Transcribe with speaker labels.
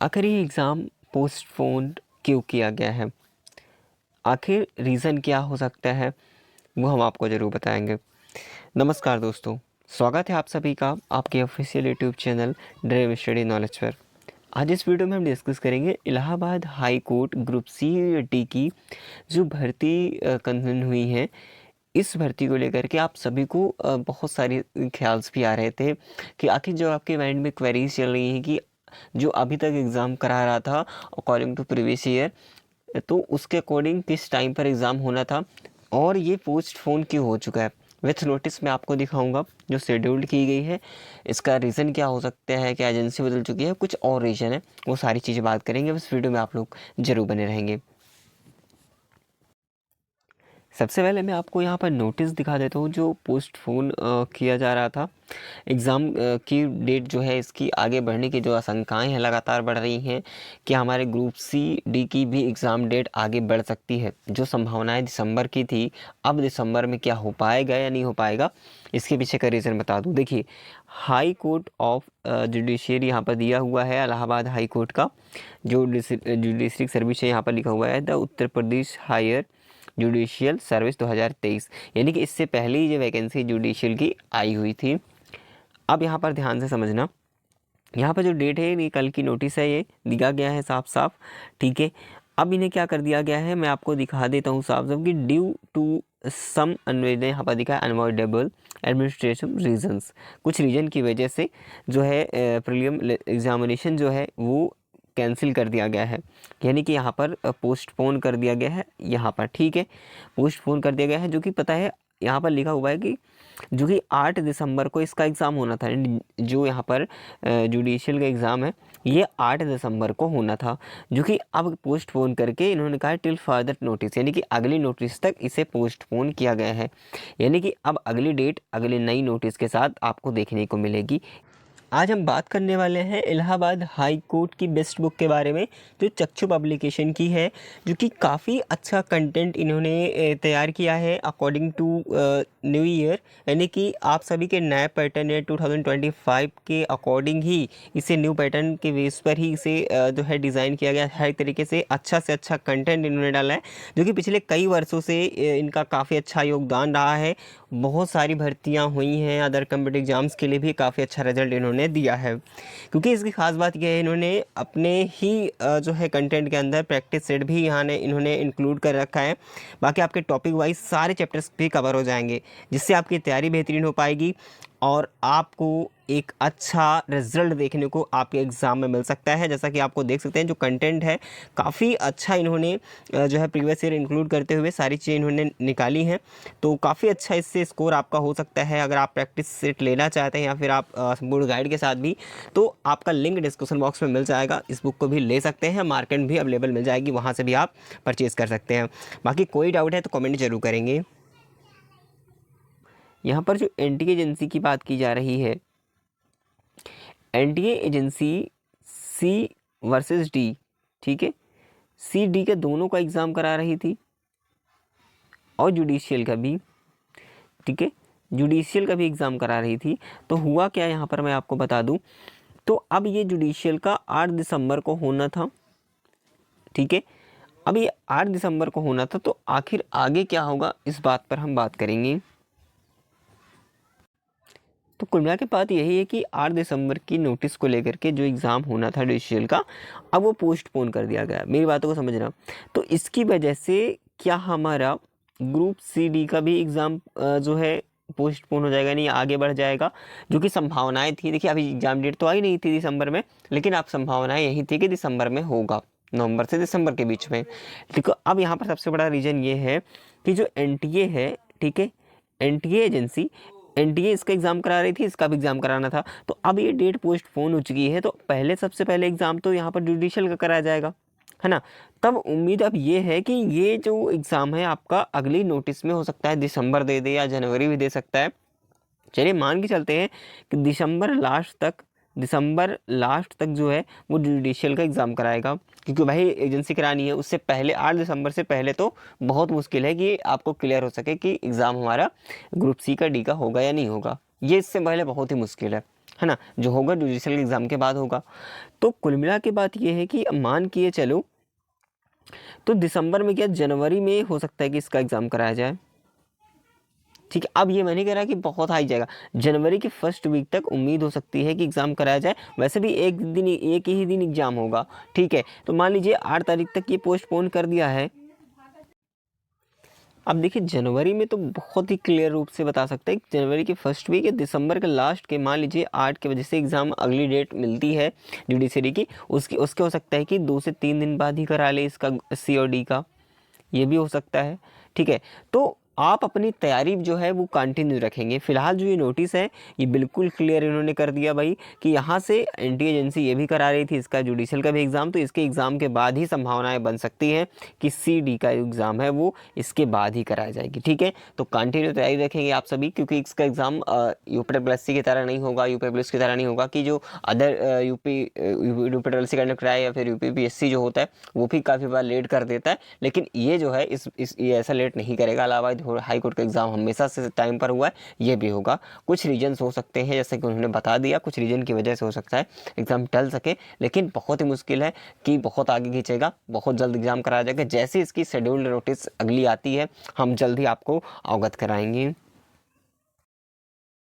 Speaker 1: आखिर ये exam postpone क्यों किया गया है? आखिर रीज़न क्या हो सकता है? वो हम आपको ज़रूर बताएँगे। नमस्कार दोस्तों, स्वागत है आप सभी का आपके official YouTube channel dream study knowledge पर। आज इस वीडियो में हम डिस्कस करेंगे Allahabad high court group C D की जो भर्ती कंफर्म हुई है। इस भर्ती को लेकर के आप सभी को बहुत सारे ख़्याल्स भी आ रहे थे कि आखिर जो आपके माइंड में क्वेरीज़ चल रही हैं कि जो अभी तक एग्ज़ाम करा रहा था अकॉर्डिंग टू प्रीवियस ईयर, तो उसके अकॉर्डिंग किस टाइम पर एग्ज़ाम होना था और ये पोस्टपोन क्यों हो चुका है। विथ नोटिस मैं आपको दिखाऊंगा जो शेड्यूल्ड की गई है, इसका रीज़न क्या हो सकता है, क्या एजेंसी बदल चुकी है, कुछ और रीज़न है, वो सारी चीज़ें बात करेंगे। इस वीडियो में आप लोग ज़रूर बने रहेंगे। सबसे पहले मैं आपको यहाँ पर नोटिस दिखा देता हूँ जो पोस्टपोन किया जा रहा था। एग्ज़ाम की डेट जो है इसकी आगे बढ़ने की जो आशंकाएं हैं लगातार बढ़ रही हैं कि हमारे ग्रुप सी डी की भी एग्ज़ाम डेट आगे बढ़ सकती है। जो संभावनाएं दिसंबर की थी, अब दिसंबर में क्या हो पाएगा या नहीं हो पाएगा, इसके पीछे का रीज़न बता दूँ। देखिए, हाई कोर्ट ऑफ जुडिशियरी यहाँ पर दिया हुआ है, इलाहाबाद हाई कोर्ट का जो जुडिशरी सर्विस है यहाँ पर लिखा हुआ है the Uttar Pradesh higher judicial service 2023, यानी कि इससे पहले ही जो वैकेंसी जुडिशियल की आई हुई थी। अब यहाँ पर ध्यान से समझना, यहाँ पर जो डेट है ये कल की नोटिस है, ये दिया गया है साफ साफ, ठीक है। अब इन्हें क्या कर दिया गया है मैं आपको दिखा देता हूँ साफ साफ कि ड्यू टू सम अनवेड, यहाँ पर दिखा है अनअवॉइडेबल एडमिनिस्ट्रेटिव रीजंस, कुछ रीजन की वजह से जो है प्रीलिम एग्जामिनेशन जो है वो कैंसिल कर दिया गया है, यानी कि यहाँ पर पोस्टपोन कर दिया गया है। यहाँ पर ठीक है, पोस्टपोन कर दिया गया है, जो कि पता है यहाँ पर लिखा हुआ है कि जो कि 8 दिसंबर को इसका एग्ज़ाम होना था। जो यहाँ पर जुडिशियल का एग्ज़ाम है ये 8 दिसंबर को होना था, जो कि अब पोस्टपोन करके इन्होंने कहा टिल फर्दर नोटिस, यानी कि अगली नोटिस तक इसे पोस्टपोन किया गया है। यानी कि अब अगली डेट अगली नई नोटिस के साथ आपको देखने को मिलेगी। आज हम बात करने वाले हैं इलाहाबाद हाई कोर्ट की बेस्ट बुक के बारे में, जो चक्षु पब्लिकेशन की है, जो कि काफ़ी अच्छा कंटेंट इन्होंने तैयार किया है अकॉर्डिंग टू न्यू ईयर, यानी कि आप सभी के नए पैटर्न है 2025 के अकॉर्डिंग ही इसे न्यू पैटर्न के बेस पर ही इसे जो है डिज़ाइन किया गया है। हर तरीके से अच्छा कंटेंट इन्होंने डाला है, जो कि पिछले कई वर्षों से इनका काफ़ी अच्छा योगदान रहा है। बहुत सारी भर्तियां हुई हैं, अदर कम्पिटिटिव एग्जाम्स के लिए भी काफ़ी अच्छा रिजल्ट इन्होंने दिया है। क्योंकि इसकी खास बात यह है, इन्होंने अपने ही जो है कंटेंट के अंदर प्रैक्टिस सेट भी यहाँ ने इन्होंने इंक्लूड कर रखा है। बाकी आपके टॉपिक वाइज सारे चैप्टर्स भी कवर हो जाएंगे, जिससे आपकी तैयारी बेहतरीन हो पाएगी और आपको एक अच्छा रिजल्ट देखने को आपके एग्ज़ाम में मिल सकता है। जैसा कि आपको देख सकते हैं जो कंटेंट है काफ़ी अच्छा इन्होंने जो है प्रीवियस ईयर इंक्लूड करते हुए सारी चीज़ें इन्होंने निकाली हैं, तो काफ़ी अच्छा इससे स्कोर आपका हो सकता है। अगर आप प्रैक्टिस सेट लेना चाहते हैं या फिर आप बोर्ड गाइड के साथ भी, तो आपका लिंक डिस्क्रिप्शन बॉक्स में मिल जाएगा। इस बुक को भी ले सकते हैं, मार्केट भी अवेलेबल मिल जाएगी, वहाँ से भी आप परचेज़ कर सकते हैं। बाकी कोई डाउट है तो कमेंट जरूर करेंगे। यहाँ पर जो एनटीए एजेंसी की बात की जा रही है, NTA agency C versus D, ठीक है, सी डी के दोनों का एग्ज़ाम करा रही थी और जुडिशियल का भी, ठीक है, जुडिशियल का भी एग्ज़ाम करा रही थी। तो हुआ क्या यहाँ पर मैं आपको बता दूँ, तो अब ये जुडिशियल का 8 दिसंबर को होना था, ठीक है। अब ये 8 दिसंबर को होना था, तो आखिर आगे क्या होगा इस बात पर हम बात करेंगे। तो कुल मिला के बात यही है कि 8 दिसंबर की नोटिस को लेकर के जो एग्ज़ाम होना था जुडिशियल का, अब वो पोस्टपोन कर दिया गया। मेरी बातों को समझना, तो इसकी वजह से क्या हमारा ग्रुप सी डी का भी एग्ज़ाम जो है पोस्टपोन हो जाएगा, नहीं आगे बढ़ जाएगा, जो कि संभावनाएं थी। देखिए अभी एग्ज़ाम डेट तो आई नहीं थी दिसंबर में, लेकिन अब संभावनाएं यही थी कि दिसंबर में होगा, नवंबर से दिसंबर के बीच में। ठीक है, अब यहाँ पर सबसे बड़ा रीज़न ये है कि जो एनटीए है, ठीक है, एनटीए एजेंसी, एनटीए इसका एग्ज़ाम करा रही थी, इसका भी एग्ज़ाम कराना था, तो अब ये डेट पोस्टपोन हो चुकी है, तो पहले सबसे पहले एग्ज़ाम तो यहाँ पर जुडिशियल का कराया जाएगा, है ना। तब उम्मीद अब ये है कि ये जो एग्ज़ाम है आपका अगली नोटिस में हो सकता है दिसंबर दे दे या जनवरी भी दे सकता है। चलिए मान के चलते हैं कि दिसंबर लास्ट तक जो है वो जुडिशियल का एग्ज़ाम कराएगा, क्योंकि भाई एजेंसी करानी है। उससे पहले 8 दिसंबर से पहले तो बहुत मुश्किल है कि आपको क्लियर हो सके कि एग्ज़ाम हमारा ग्रुप सी का डी का होगा या नहीं होगा, ये इससे पहले बहुत ही मुश्किल है है ना, जो होगा जुडिशल एग्ज़ाम के बाद होगा। तो कुल मिला के बात ये है कि मान के चलो तो दिसंबर में क्या जनवरी में हो सकता है कि इसका एग्ज़ाम कराया जाए। ठीक है, अब ये मैं नहीं कह रहा कि बहुत हाई जाएगा, जनवरी के फर्स्ट वीक तक उम्मीद हो सकती है कि एग्ज़ाम कराया जाए। वैसे भी एक ही दिन एग्ज़ाम होगा। ठीक है, तो मान लीजिए 8 तारीख तक ये पोस्टपोन कर दिया है। अब देखिए जनवरी में तो बहुत ही क्लियर रूप से बता सकते हैं कि जनवरी के फर्स्ट वीक या दिसंबर के लास्ट के, मान लीजिए 8 के वजह से एग्ज़ाम अगली डेट मिलती है जुडिशरी की, उसके हो सकता है कि 2 से 3 दिन बाद ही करा ले इसका COD का, ये भी हो सकता है। ठीक है, तो आप अपनी तैयारी जो है वो कंटिन्यू रखेंगे। फ़िलहाल जो ये नोटिस है ये बिल्कुल क्लियर इन्होंने कर दिया भाई कि यहाँ से एंटी एजेंसी ये भी करा रही थी इसका जुडिशल का भी एग्ज़ाम, तो इसके एग्ज़ाम के बाद ही संभावनाएं बन सकती हैं कि CD का एग्ज़ाम है वो इसके बाद ही कराई जाएगी। ठीक है, तो कंटिन्यू तैयारी रखेंगे आप सभी, क्योंकि इसका एग्ज़ाम UPSC की तरह नहीं होगा, UPSC की तरह नहीं होगा कि जो अदर UPSC कंडक्ट कराए या फिर UPSC जो होता है वो भी काफ़ी बार लेट कर देता है, लेकिन ये जो है ये ऐसा लेट नहीं करेगा। इलाहाबाद हाई कोर्ट का एग्ज़ाम हमेशा से टाइम पर हुआ है, ये भी होगा। कुछ रीजन्स हो सकते हैं जैसे कि उन्होंने बता दिया, कुछ रीजन की वजह से हो सकता है एग्ज़ाम टल सके, लेकिन बहुत ही मुश्किल है कि बहुत आगे खींचेगा। बहुत जल्द एग्ज़ाम कराया जाएगा। जैसे इसकी शेड्यूल्ड नोटिस अगली आती है हम जल्द ही आपको अवगत कराएंगे।